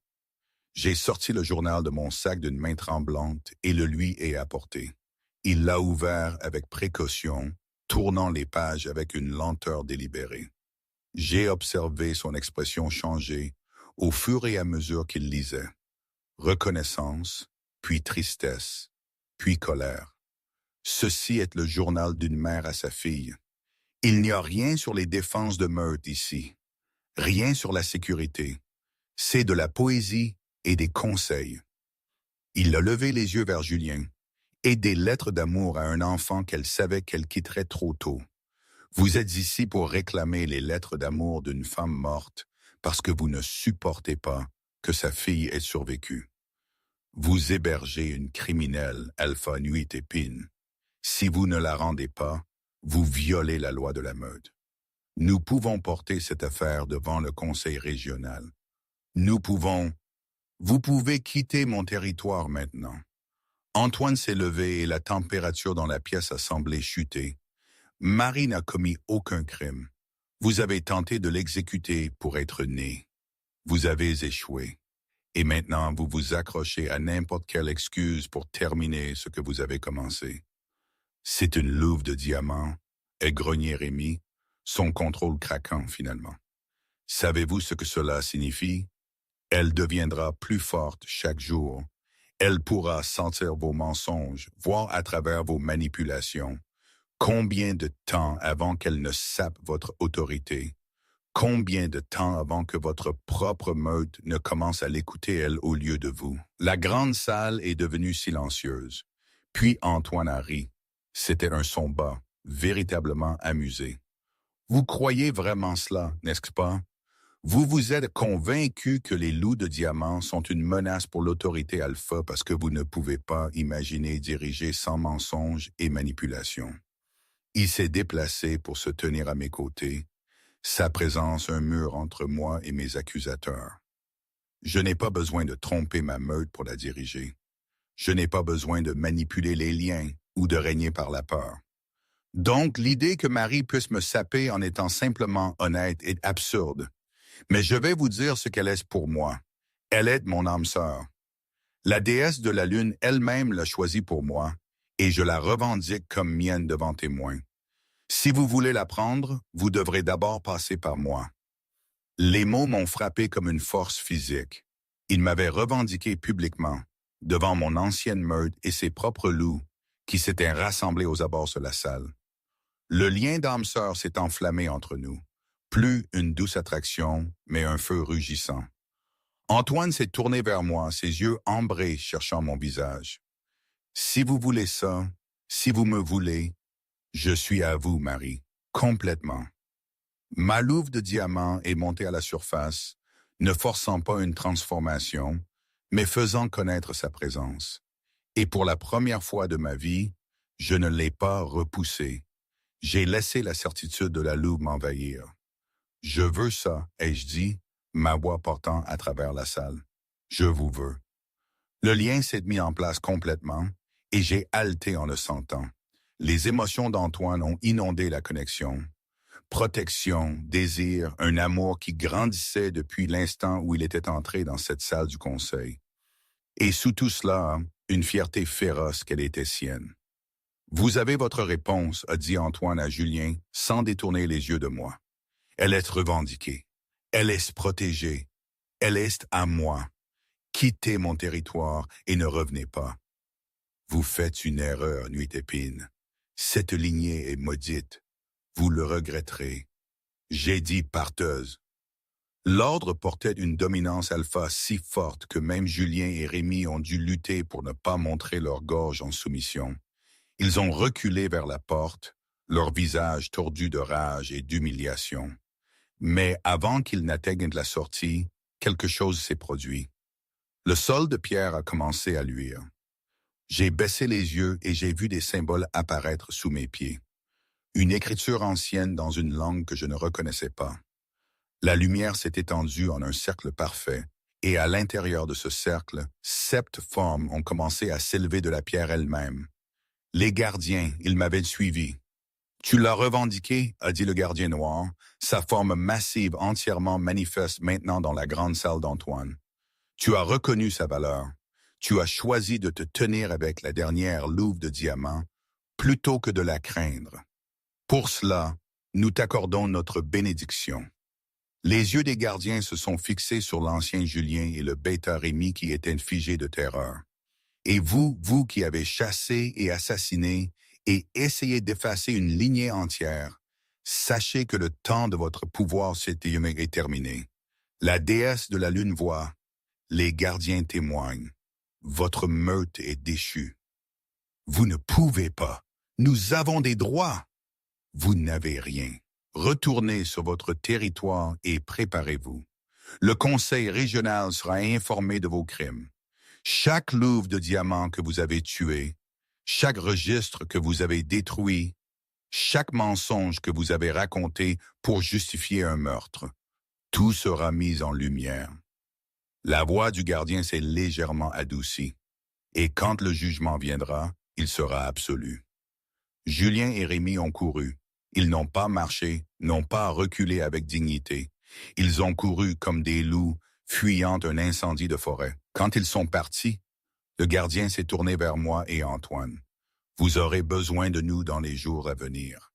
J'ai sorti le journal de mon sac d'une main tremblante et le lui ai apporté. Il l'a ouvert avec précaution, tournant les pages avec une lenteur délibérée. J'ai observé son expression changer au fur et à mesure qu'il lisait. Reconnaissance, puis tristesse, puis colère. Ceci est le journal d'une mère à sa fille. Il n'y a rien sur les défenses de meute ici. Rien sur la sécurité. C'est de la poésie et des conseils. Il a levé les yeux vers Julien. Et des lettres d'amour à un enfant qu'elle savait qu'elle quitterait trop tôt. Vous êtes ici pour réclamer les lettres d'amour d'une femme morte parce que vous ne supportez pas que sa fille ait survécu. Vous hébergez une criminelle, Alpha Nuitépine. Si vous ne la rendez pas, vous violez la loi de la meute. Nous pouvons porter cette affaire devant le conseil régional. Vous pouvez quitter mon territoire maintenant. Antoine s'est levé et la température dans la pièce a semblé chuter. Marie n'a commis aucun crime. Vous avez tenté de l'exécuter pour être né. Vous avez échoué. Et maintenant, vous vous accrochez à n'importe quelle excuse pour terminer ce que vous avez commencé. C'est une louve de diamants, est grogné Rémi, son contrôle craquant finalement. Savez-vous ce que cela signifie? Elle deviendra plus forte chaque jour. Elle pourra sentir vos mensonges, voir à travers vos manipulations. Combien de temps avant qu'elle ne sape votre autorité? Combien de temps avant que votre propre meute ne commence à l'écouter elle au lieu de vous? La grande salle est devenue silencieuse. Puis Antoine a ri. C'était un son bas, véritablement amusé. Vous croyez vraiment cela, n'est-ce pas? Vous vous êtes convaincu que les loups de diamant sont une menace pour l'autorité alpha parce que vous ne pouvez pas imaginer diriger sans mensonge et manipulation. Il s'est déplacé pour se tenir à mes côtés, sa présence un mur entre moi et mes accusateurs. Je n'ai pas besoin de tromper ma meute pour la diriger. Je n'ai pas besoin de manipuler les liens ou de régner par la peur. Donc, l'idée que Marie puisse me saper en étant simplement honnête est absurde. Mais je vais vous dire ce qu'elle est pour moi. Elle est mon âme sœur. La déesse de la lune elle-même l'a choisie pour moi, et je la revendique comme mienne devant témoin. Si vous voulez la prendre, vous devrez d'abord passer par moi. Les mots m'ont frappé comme une force physique. Ils m'avaient revendiqué publiquement, devant mon ancienne meute et ses propres loups, qui s'étaient rassemblés aux abords de la salle. Le lien d'âme sœur s'est enflammé entre nous. Plus une douce attraction, mais un feu rugissant. Antoine s'est tourné vers moi, ses yeux ambrés cherchant mon visage. Si vous voulez ça, si vous me voulez, je suis à vous, Marie, complètement. Ma louve de diamant est montée à la surface, ne forçant pas une transformation, mais faisant connaître sa présence. Et pour la première fois de ma vie, je ne l'ai pas repoussée. J'ai laissé la certitude de la louve m'envahir. Je veux ça, ai-je dit, ma voix portant à travers la salle. Je vous veux. Le lien s'est mis en place complètement, et j'ai haleté en le sentant. Les émotions d'Antoine ont inondé la connexion. Protection, désir, un amour qui grandissait depuis l'instant où il était entré dans cette salle du conseil. Et sous tout cela, une fierté féroce qu'elle était sienne. Vous avez votre réponse, a dit Antoine à Julien, sans détourner les yeux de moi. Elle est revendiquée. Elle est protégée. Elle est à moi. Quittez mon territoire et ne revenez pas. Vous faites une erreur, Nuit Épine. Cette lignée est maudite. Vous le regretterez. J'ai dit parteuse. L'ordre portait une dominance alpha si forte que même Julien et Rémi ont dû lutter pour ne pas montrer leur gorge en soumission. Ils ont reculé vers la porte, leur visage tordu de rage et d'humiliation. Mais avant qu'ils n'atteignent la sortie, quelque chose s'est produit. Le sol de pierre a commencé à luire. J'ai baissé les yeux et j'ai vu des symboles apparaître sous mes pieds. Une écriture ancienne dans une langue que je ne reconnaissais pas. La lumière s'est étendue en un cercle parfait, et à l'intérieur de ce cercle, 7 formes ont commencé à s'élever de la pierre elle-même. Les gardiens, ils m'avaient suivi. Tu l'as revendiqué, a dit le gardien noir, sa forme massive entièrement manifeste maintenant dans la grande salle d'Antoine. Tu as reconnu sa valeur. Tu as choisi de te tenir avec la dernière louve de diamant, plutôt que de la craindre. Pour cela, nous t'accordons notre bénédiction. Les yeux des gardiens se sont fixés sur l'ancien Julien et le bêta Rémi qui étaient figés de terreur. Et vous qui avez chassé et assassiné et essayé d'effacer une lignée entière, sachez que le temps de votre pouvoir est terminé. La déesse de la lune voit, les gardiens témoignent. Votre meute est déchue. Vous ne pouvez pas. Nous avons des droits. Vous n'avez rien. Retournez sur votre territoire et préparez-vous. Le conseil régional sera informé de vos crimes. Chaque louve de diamant que vous avez tué, chaque registre que vous avez détruit, chaque mensonge que vous avez raconté pour justifier un meurtre, tout sera mis en lumière. La voix du gardien s'est légèrement adoucie, et quand le jugement viendra, il sera absolu. Julien et Rémi ont couru. Ils n'ont pas marché, n'ont pas reculé avec dignité. Ils ont couru comme des loups, fuyant un incendie de forêt. Quand ils sont partis, le gardien s'est tourné vers moi et Antoine. Vous aurez besoin de nous dans les jours à venir.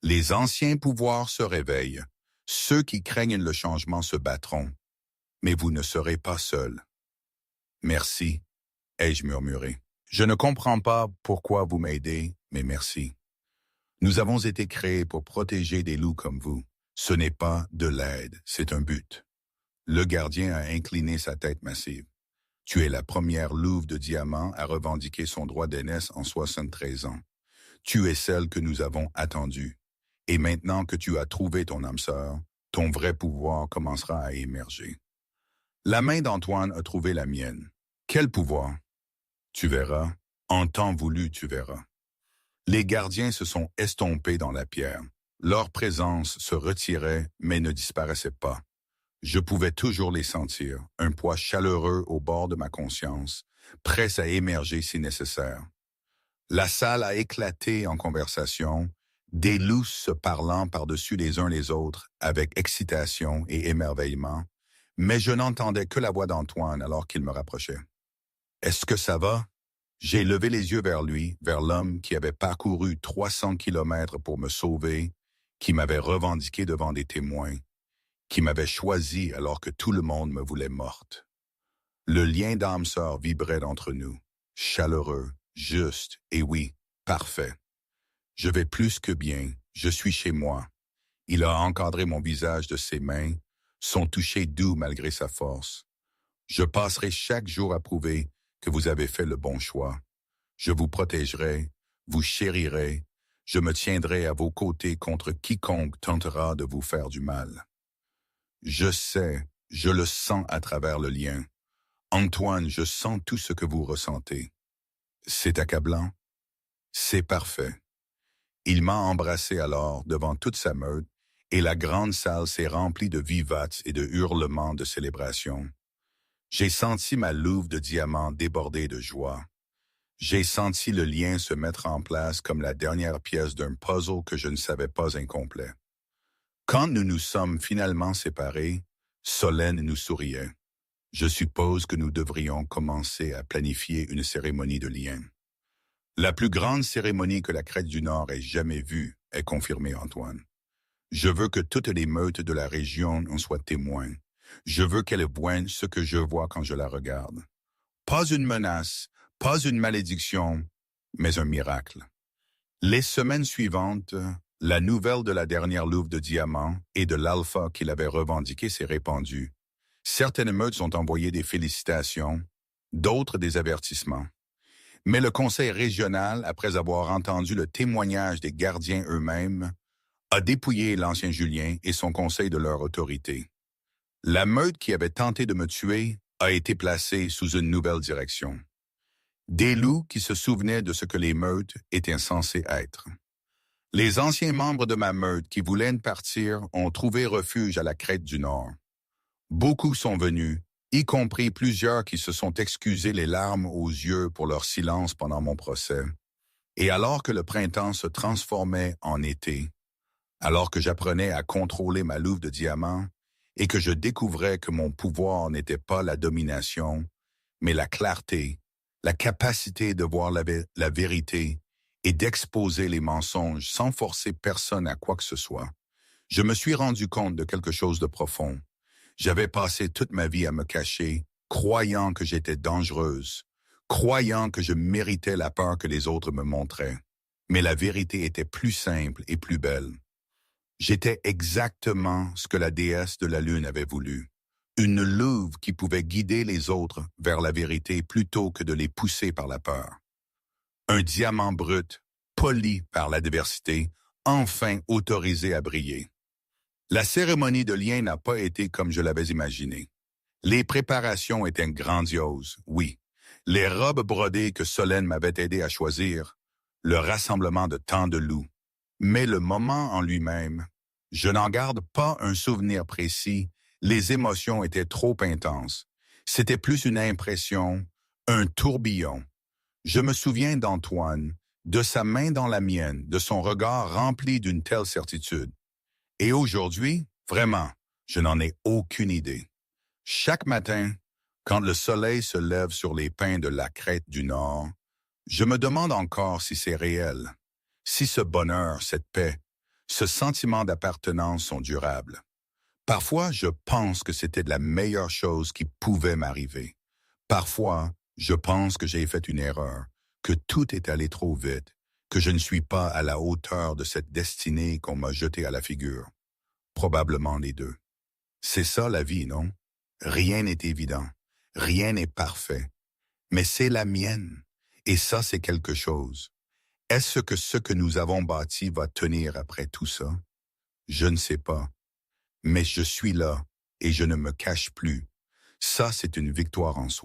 Les anciens pouvoirs se réveillent. Ceux qui craignent le changement se battront. Mais vous ne serez pas seuls. Merci, ai-je murmuré. Je ne comprends pas pourquoi vous m'aidez, mais merci. Nous avons été créés pour protéger des loups comme vous. Ce n'est pas de l'aide, c'est un but. Le gardien a incliné sa tête massive. Tu es la première louve de diamant à revendiquer son droit d'aînesse en 73 ans. Tu es celle que nous avons attendue. Et maintenant que tu as trouvé ton âme sœur, ton vrai pouvoir commencera à émerger. La main d'Antoine a trouvé la mienne. Quel pouvoir? Tu verras. En temps voulu, tu verras. Les gardiens se sont estompés dans la pierre. Leur présence se retirait, mais ne disparaissait pas. Je pouvais toujours les sentir, un poids chaleureux au bord de ma conscience, prêt à émerger si nécessaire. La salle a éclaté en conversation, des loups se parlant par-dessus les uns les autres avec excitation et émerveillement, mais je n'entendais que la voix d'Antoine alors qu'il me rapprochait. « Est-ce que ça va? » J'ai levé les yeux vers lui, vers l'homme qui avait parcouru 300 kilomètres pour me sauver, qui m'avait revendiqué devant des témoins, qui m'avait choisi alors que tout le monde me voulait morte. Le lien d'âme-sœur vibrait entre nous, chaleureux, juste et oui, parfait. Je vais plus que bien, je suis chez moi. Il a encadré mon visage de ses mains, son toucher doux malgré sa force. Je passerai chaque jour à prouver que vous avez fait le bon choix. Je vous protégerai, vous chérirai, je me tiendrai à vos côtés contre quiconque tentera de vous faire du mal. Je sais, je le sens à travers le lien. Antoine, je sens tout ce que vous ressentez. C'est accablant? C'est parfait. Il m'a embrassé alors devant toute sa meute et la grande salle s'est remplie de vivaces et de hurlements de célébration. J'ai senti ma louve de diamants déborder de joie. J'ai senti le lien se mettre en place comme la dernière pièce d'un puzzle que je ne savais pas incomplet. Quand nous nous sommes finalement séparés, Solène nous souriait. Je suppose que nous devrions commencer à planifier une cérémonie de lien. La plus grande cérémonie que la Crète du Nord ait jamais vue, est confirmé Antoine. Je veux que toutes les meutes de la région en soient témoins. Je veux qu'elle voie ce que je vois quand je la regarde. Pas une menace, pas une malédiction, mais un miracle. Les semaines suivantes, la nouvelle de la dernière louve de diamant et de l'alpha qu'il avait revendiqué s'est répandue. Certaines meutes ont envoyé des félicitations, d'autres des avertissements. Mais le conseil régional, après avoir entendu le témoignage des gardiens eux-mêmes, a dépouillé l'ancien Julien et son conseil de leur autorité. La meute qui avait tenté de me tuer a été placée sous une nouvelle direction. Des loups qui se souvenaient de ce que les meutes étaient censées être. Les anciens membres de ma meute qui voulaient partir ont trouvé refuge à la Crète du Nord. Beaucoup sont venus, y compris plusieurs qui se sont excusés les larmes aux yeux pour leur silence pendant mon procès. Et alors que le printemps se transformait en été, alors que j'apprenais à contrôler ma louve de diamant et que je découvrais que mon pouvoir n'était pas la domination, mais la clarté, la capacité de voir la vérité et d'exposer les mensonges sans forcer personne à quoi que ce soit, je me suis rendu compte de quelque chose de profond. J'avais passé toute ma vie à me cacher, croyant que j'étais dangereuse, croyant que je méritais la peur que les autres me montraient. Mais la vérité était plus simple et plus belle. J'étais exactement ce que la déesse de la lune avait voulu. Une louve qui pouvait guider les autres vers la vérité plutôt que de les pousser par la peur. Un diamant brut, poli par l'adversité, enfin autorisé à briller. La cérémonie de lien n'a pas été comme je l'avais imaginé. Les préparations étaient grandioses, oui. Les robes brodées que Solène m'avait aidé à choisir, le rassemblement de tant de loups. Mais le moment en lui-même, je n'en garde pas un souvenir précis, les émotions étaient trop intenses. C'était plus une impression, un tourbillon. Je me souviens d'Antoine, de sa main dans la mienne, de son regard rempli d'une telle certitude. Et aujourd'hui, vraiment, je n'en ai aucune idée. Chaque matin, quand le soleil se lève sur les pins de la Crète du Nord, je me demande encore si c'est réel, si ce bonheur, cette paix, ce sentiment d'appartenance sont durables. Parfois, je pense que c'était la meilleure chose qui pouvait m'arriver. Parfois, je pense que j'ai fait une erreur, que tout est allé trop vite, que je ne suis pas à la hauteur de cette destinée qu'on m'a jetée à la figure. Probablement les deux. C'est ça la vie, non? Rien n'est évident, rien n'est parfait. Mais c'est la mienne, et ça c'est quelque chose. Est-ce que nous avons bâti va tenir après tout ça? Je ne sais pas. Mais je suis là, et je ne me cache plus. Ça, c'est une victoire en soi.